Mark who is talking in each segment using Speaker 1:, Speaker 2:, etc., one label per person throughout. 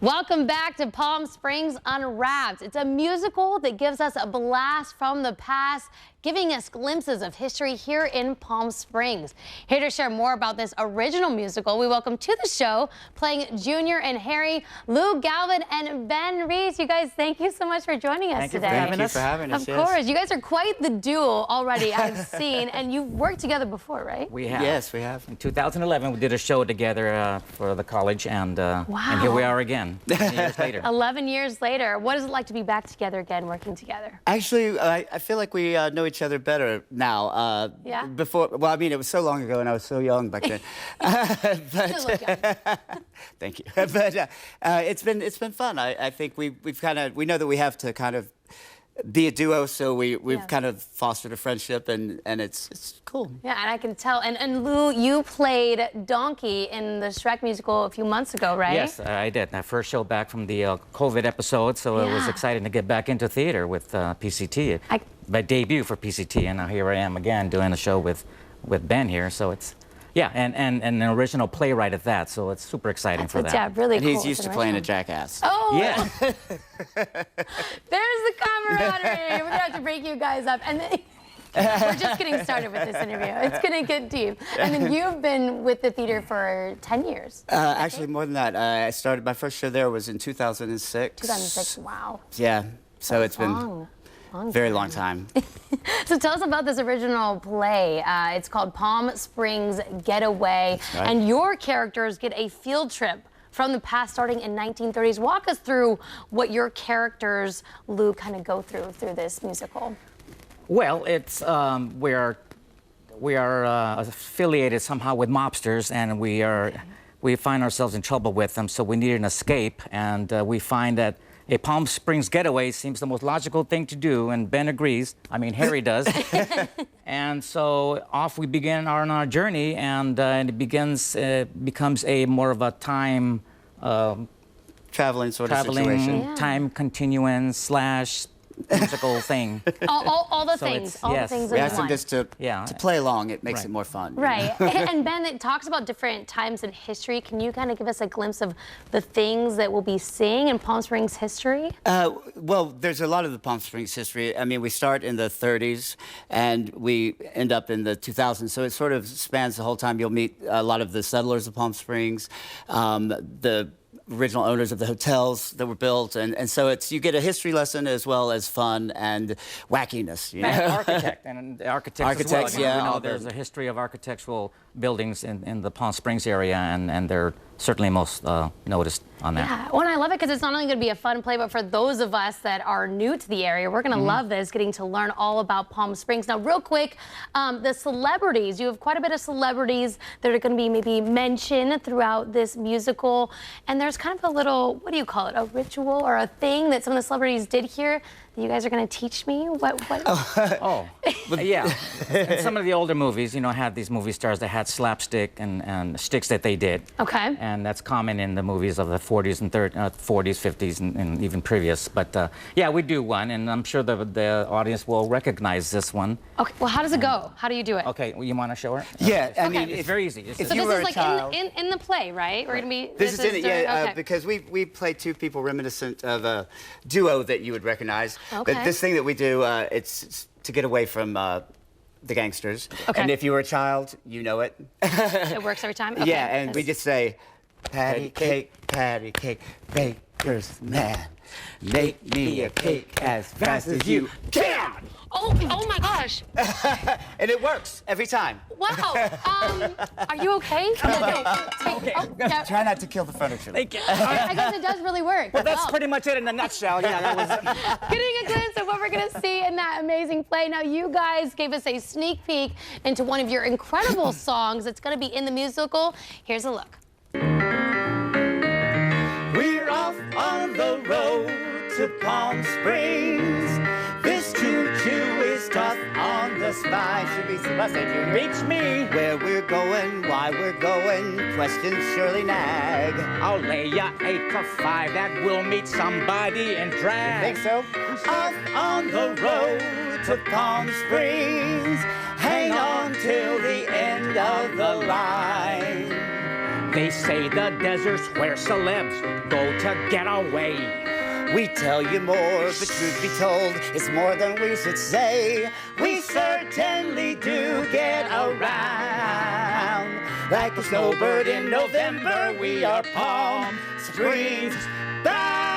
Speaker 1: Welcome back to Palm Springs Unwrapped. It's a musical that gives us a blast from the past, giving us glimpses of history here in Palm Springs. Here to share more about this original musical, we welcome to the show, playing Junior and Harry, Lou Galvin and Ben Reese. You guys, thank you so much for joining us today.
Speaker 2: Thank you for having us.
Speaker 1: Of course. You guys are quite the duo already, I've seen, and you've worked together before, right?
Speaker 2: We have.
Speaker 3: Yes, we have.
Speaker 2: In 2011, we did a show together for the college, and here we are again, 10 years later.
Speaker 1: 11 years later. What is it like to be back together again, working together?
Speaker 3: Actually, I feel like we know each other better now.
Speaker 1: Yeah?
Speaker 3: Before, well, I mean, it was so long ago, and I was so young back then.
Speaker 1: Still look young.
Speaker 3: Thank you. But it's been fun. I think we know that we have to kind of be a duo, so we've kind of fostered a friendship, and it's cool.
Speaker 1: Yeah, and I can tell. And Lou, you played Donkey in the Shrek musical a few months ago, right?
Speaker 2: Yes, I did. My first show back from the COVID episode, so it was exciting to get back into theater with PCT. My debut for PCT, and now here I am again doing a show with Ben here, so it's... Yeah, and an original playwright at that, so it's super exciting for that.
Speaker 1: Yeah, really
Speaker 3: and
Speaker 1: cool.
Speaker 3: he's used to playing a jackass.
Speaker 1: Oh!
Speaker 2: Yeah.
Speaker 1: There's the camaraderie. We're going to have to break you guys up. And then, we're just getting started with this interview. It's going to get deep. And then you've been with the theater for 10 years.
Speaker 3: Actually, more than that. I started, my first show there was in 2006.
Speaker 1: 2006, wow.
Speaker 3: Yeah, so it's been very long time.
Speaker 1: So tell us about this original play. It's called Palm Springs Getaway.
Speaker 3: Right.
Speaker 1: And your characters get a field trip from the past starting in 1930s. Walk us through what your characters, Lou, kind of go through this musical.
Speaker 2: Well, it's we are affiliated somehow with mobsters, and we find ourselves in trouble with them, so we need an escape, and we find that a Palm Springs getaway seems the most logical thing to do, and Ben agrees. I mean, Harry does. And so off we begin on our journey, and it becomes a more of a time
Speaker 3: Traveling sort of situation.
Speaker 1: Yeah.
Speaker 2: time continuance slash musical thing.
Speaker 1: All the
Speaker 2: So
Speaker 1: things.
Speaker 2: it's-
Speaker 1: All
Speaker 2: yes.
Speaker 1: the things
Speaker 3: We
Speaker 1: in
Speaker 3: asked him
Speaker 1: one.
Speaker 3: just to play along. It makes it more fun.
Speaker 1: Right. And Ben, it talks about different times in history. Can you kind of give us a glimpse of the things that we'll be seeing in Palm Springs history?
Speaker 3: Well, there's a lot of the Palm Springs history. I mean, we start in the 30s and we end up in the 2000s. So it sort of spans the whole time. You'll meet a lot of the settlers of Palm Springs, the original owners of the hotels that were built, and so you get a history lesson as well as fun and wackiness. You know?
Speaker 2: And architect, and architects as well.
Speaker 3: Architects, yeah.
Speaker 2: You know, there's a history of architectural buildings in the Palm Springs area, and they're certainly most noticed on that.
Speaker 1: Yeah, well, and I love it because it's not only going to be a fun play, but for those of us that are new to the area, we're going to love this, getting to learn all about Palm Springs. Now, real quick, the celebrities, you have quite a bit of celebrities that are going to be maybe mentioned throughout this musical, and there's kind of a little, what do you call it, a ritual or a thing that some of the celebrities did here that you guys are going to teach me? What?
Speaker 2: Oh, yeah. In some of the older movies, you know, had these movie stars that had slapstick and sticks that they did.
Speaker 1: Okay.
Speaker 2: And that's common in the movies of the 40s and 40s, 50s, and even previous. But yeah, we do one, and I'm sure the audience will recognize this one.
Speaker 1: Okay, well, how does it go? How do you do it?
Speaker 2: Okay, well, you want to show her?
Speaker 3: Yeah, I
Speaker 1: Okay.
Speaker 3: mean,
Speaker 2: It's very easy.
Speaker 3: if
Speaker 1: So
Speaker 3: you
Speaker 1: this
Speaker 3: were
Speaker 1: is
Speaker 3: a
Speaker 1: like
Speaker 3: child,
Speaker 1: in the play, right? We're going to be...
Speaker 3: This is in it, yeah,
Speaker 1: okay.
Speaker 3: because we play two people reminiscent of a duo that you would recognize.
Speaker 1: Okay.
Speaker 3: But this thing that we do, it's to get away from the gangsters.
Speaker 1: Okay.
Speaker 3: And if you were a child, you know it.
Speaker 1: It works every time? Okay.
Speaker 3: Yeah, and we just say, patty cake, baker's man. Make me a cake as fast as you can.
Speaker 1: Oh my gosh.
Speaker 3: And it works every time.
Speaker 1: Wow. Are you okay?
Speaker 2: Okay.
Speaker 1: Yeah.
Speaker 3: Try not to kill the furniture.
Speaker 2: Thank you.
Speaker 1: I guess it does really work.
Speaker 2: Well, that's pretty much it in a nutshell. Yeah, that was
Speaker 1: Getting a glimpse of what we're going to see in that amazing play. Now, you guys gave us a sneak peek into one of your incredible songs that's going to be in the musical. Here's a look.
Speaker 3: We're off on the road to Palm Springs. This choo-choo is tough on the spine. Should be Sylvester Jr.
Speaker 2: Reach me.
Speaker 3: Where we're going, why we're going, questions surely nag.
Speaker 2: I'll lay ya 8 to 5 that we'll meet somebody in drag.
Speaker 3: Think so? Off on the road to Palm Springs. Hang on till the end of the line.
Speaker 4: They say the desert's where celebs go to get away.
Speaker 3: We tell you more, but truth be told, it's more than we should say. We certainly do get around. Like a snowbird in November, we are Palm Springs bound.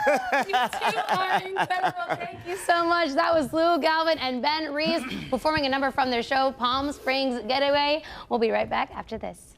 Speaker 1: You two are incredible. Thank you so much. That was Lou Galvin and Ben Reeves performing a number from their show, Palm Springs Getaway. We'll be right back after this.